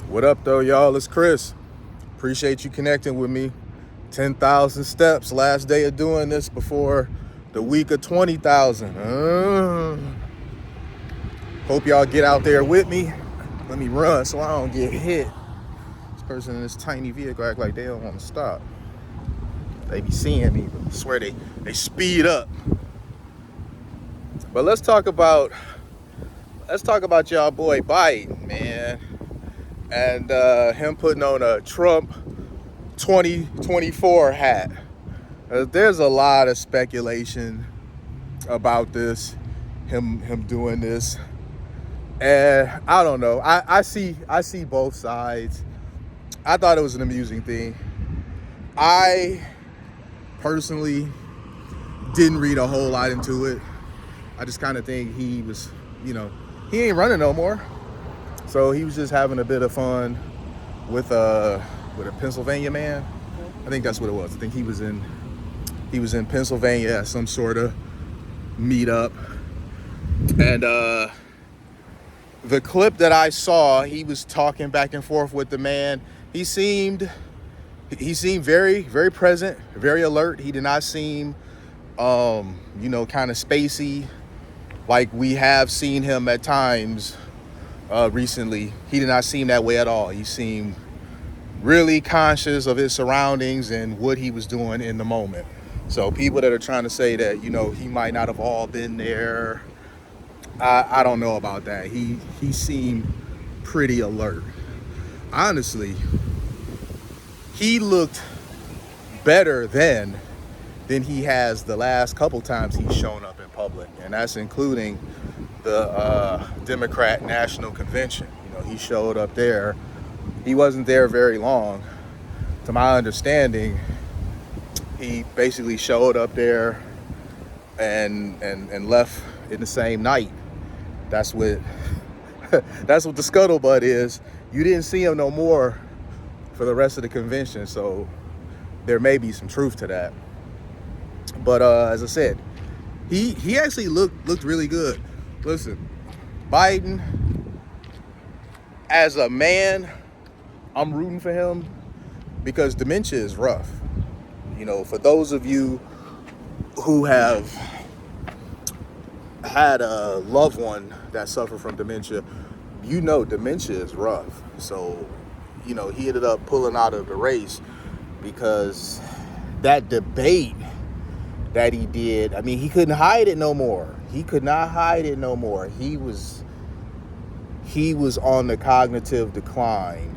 What up, though, y'all? It's Chris. Appreciate you connecting with me. 10,000 steps, last day of doing this before the week of 20,000. Hope y'all get out there with me. Let me run so I don't get hit. This person in this tiny vehicle act like they don't want to stop. They be seeing me, but I swear they speed up. But let's talk about y'all boy Biden, man. And him putting on a Trump 2024 hat. There's a lot of speculation about this, him doing this, and I don't know. I see both sides. I thought it was an amusing thing. I personally didn't read a whole lot into it. I just kind of think he was, he ain't running no more. So he was just having a bit of fun with a Pennsylvania man. I think that's what it was. I think he was in Pennsylvania at some sort of meetup. And the clip that I saw, he was talking back and forth with the man. He seemed very, very present, very alert. He did not seem kind of spacey like we have seen him at times recently. He did not seem that way at all. He seemed really conscious of his surroundings and what he was doing in the moment. So people that are trying to say that, he might not have all been there, I don't know about that. He seemed pretty alert. Honestly, he looked better than he has the last couple times he's shown up in public. And that's including the Democrat National Convention. He showed up there. He wasn't there very long. To my understanding, he basically showed up there and left in the same night. That's what the scuttlebutt is. You didn't see him no more for the rest of the convention, so there may be some truth to that. But as I said, he actually looked really good. Listen, Biden, as a man, I'm rooting for him because dementia is rough. For those of you who have had a loved one that suffered from dementia, dementia is rough. So, he ended up pulling out of the race because that debate that he did, he couldn't hide it no more. He could not hide it no more. He was on the cognitive decline,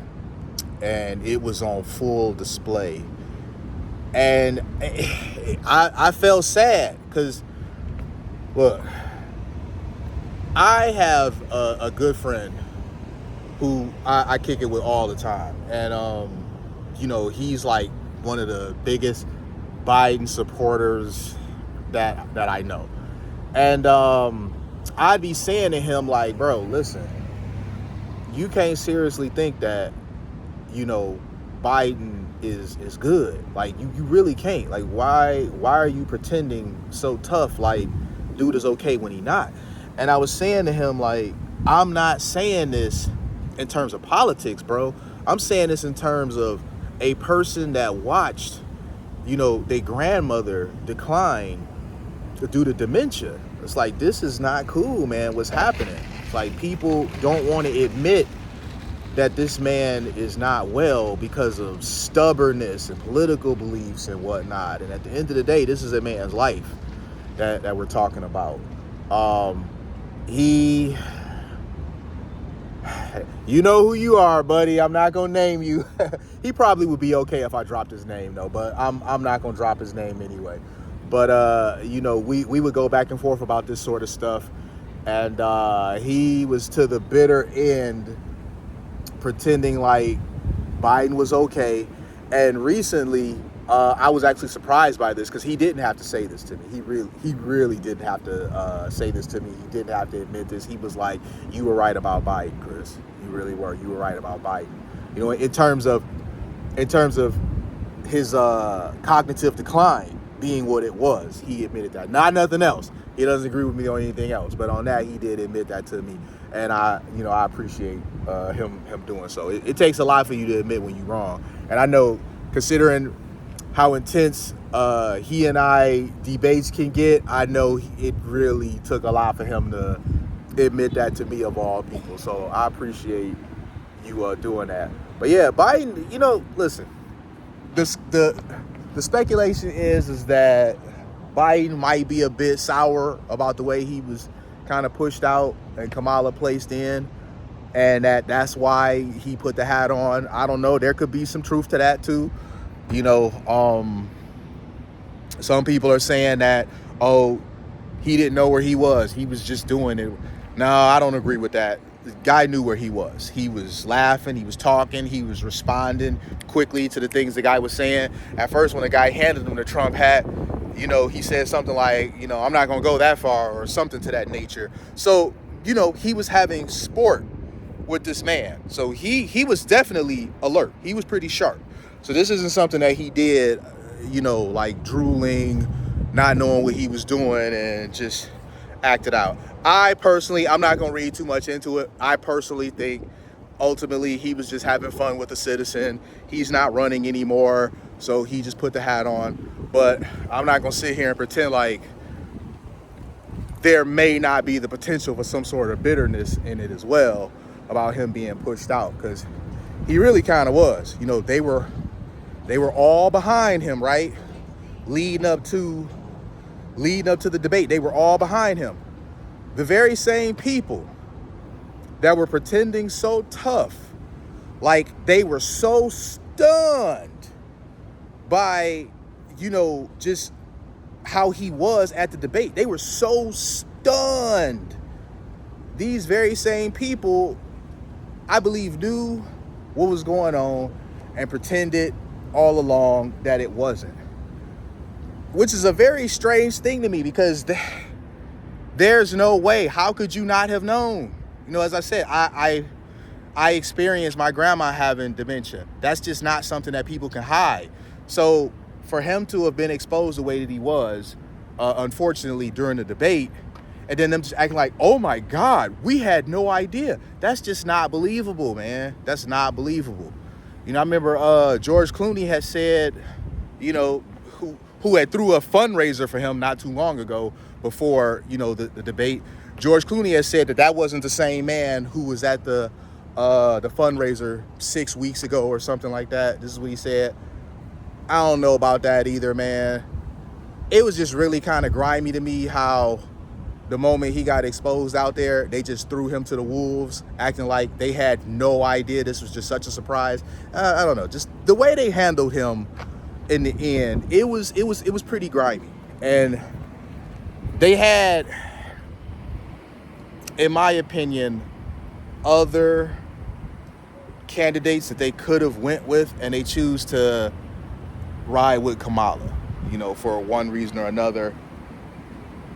and it was on full display. And I felt sad because, look, I have a good friend who I kick it with all the time. And, he's like one of the biggest Biden supporters that I know. And I'd be saying to him, like, bro, listen, you can't seriously think that, Biden is good. Like, you really can't. Like, why are you pretending so tough? Like, dude is okay when he not. And I was saying to him, like, I'm not saying this in terms of politics, bro. I'm saying this in terms of a person that watched, their grandmother decline due to dementia. It's like, this is not cool, man, what's happening. It's like, people don't want to admit that this man is not well because of stubbornness and political beliefs and whatnot. And at the end of the day, this is a man's life that we're talking about. He, you know who you are, buddy. I'm not gonna name you. He probably would be okay if I dropped his name, though, but I'm not gonna drop his name anyway. But we would go back and forth about this sort of stuff, and he was to the bitter end pretending like Biden was okay. And recently, I was actually surprised by this because he didn't have to say this to me. He really didn't have to say this to me. He didn't have to admit this. He was like, "You were right about Biden, Chris. You really were. You were right about Biden." In terms of his cognitive decline being what it was, he admitted that. Not nothing else. He doesn't agree with me on anything else, but on that, he did admit that to me. and I appreciate him doing so. It takes a lot for you to admit when you're wrong, and I know, considering how intense he and I debates can get, I know it really took a lot for him to admit that to me of all people. So I appreciate you doing that. But yeah, Biden, listen, the speculation is that Biden might be a bit sour about the way he was kind of pushed out and Kamala placed in, and that's why he put the hat on. I don't know. There could be some truth to that too. Some people are saying that, he didn't know where he was. He was just doing it. No, I don't agree with that. The guy knew where he was. He was laughing. He was talking. He was responding quickly to the things the guy was saying. At first, when the guy handed him the Trump hat, he said something like, I'm not going to go that far, or something to that nature. So, he was having sport with this man. So he was definitely alert. He was pretty sharp. So this isn't something that he did, like drooling, not knowing what he was doing, and just acted out. I'm not going to read too much into it. I personally think ultimately he was just having fun with a citizen. He's not running anymore, so he just put the hat on. But I'm not going to sit here and pretend like there may not be the potential for some sort of bitterness in it as well about him being pushed out, because he really kind of was. They were all behind him, right? Leading up to the debate, they were all behind him. The very same people that were pretending so tough, like they were so stunned by, just how he was at the debate. They were so stunned. These very same people, I believe, knew what was going on and pretended all along that it wasn't. Which is a very strange thing to me, because there's no way. How could you not have known? As I said, I experienced my grandma having dementia. That's just not something that people can hide. So for him to have been exposed the way that he was, unfortunately, during the debate, and then them just acting like, oh my God, we had no idea. That's just not believable, man. That's not believable. I remember George Clooney had said, who had threw a fundraiser for him not too long ago before, the debate. George Clooney has said that wasn't the same man who was at the fundraiser 6 weeks ago or something like that. This is what he said. I don't know about that either, man. It was just really kind of grimy to me how the moment he got exposed out there, they just threw him to the wolves, acting like they had no idea this was just such a surprise. I don't know, just the way they handled him in the end, it was pretty grimy. And they had, in my opinion, other candidates that they could have went with, and they choose to ride with Kamala, for one reason or another.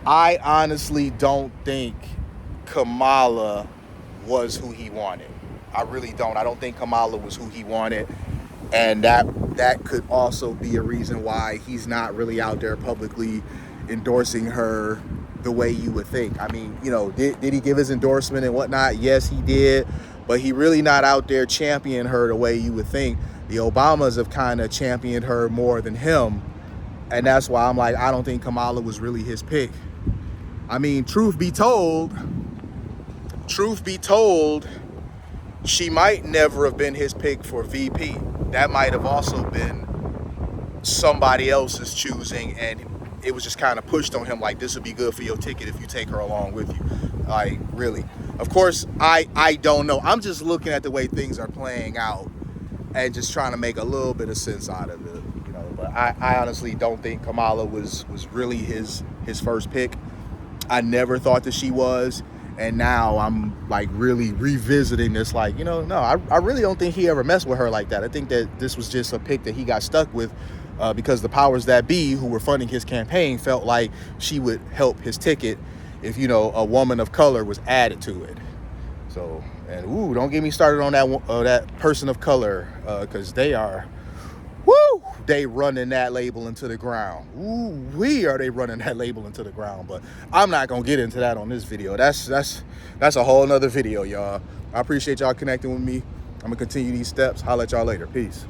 I honestly don't think Kamala was who he wanted. I really don't. I don't think Kamala was who he wanted. And that could also be a reason why he's not really out there publicly endorsing her the way you would think. I mean, did he give his endorsement and whatnot? Yes, he did. But he really not out there championing her the way you would think. The Obamas have kind of championed her more than him. And that's why I'm like, I don't think Kamala was really his pick. I mean, truth be told, she might never have been his pick for VP. That might have also been somebody else's choosing, and it was just kind of pushed on him like, this would be good for your ticket if you take her along with you. Like, really. Of course, I don't know. I'm just looking at the way things are playing out and just trying to make a little bit of sense out of it. But I honestly don't think Kamala was really his first pick. I never thought that she was. And now I'm like really revisiting this, like, no, I really don't think he ever messed with her like that. I think that this was just a pick that he got stuck with because the powers that be who were funding his campaign felt like she would help his ticket if, a woman of color was added to it. So, and don't get me started on that person of color, because they are, they running that label into the ground. Ooh, are they running that label into the ground? But I'm not gonna get into that on this video. That's a whole nother video, y'all. I appreciate y'all connecting with me. I'm gonna continue these steps. Holla at y'all later. Peace.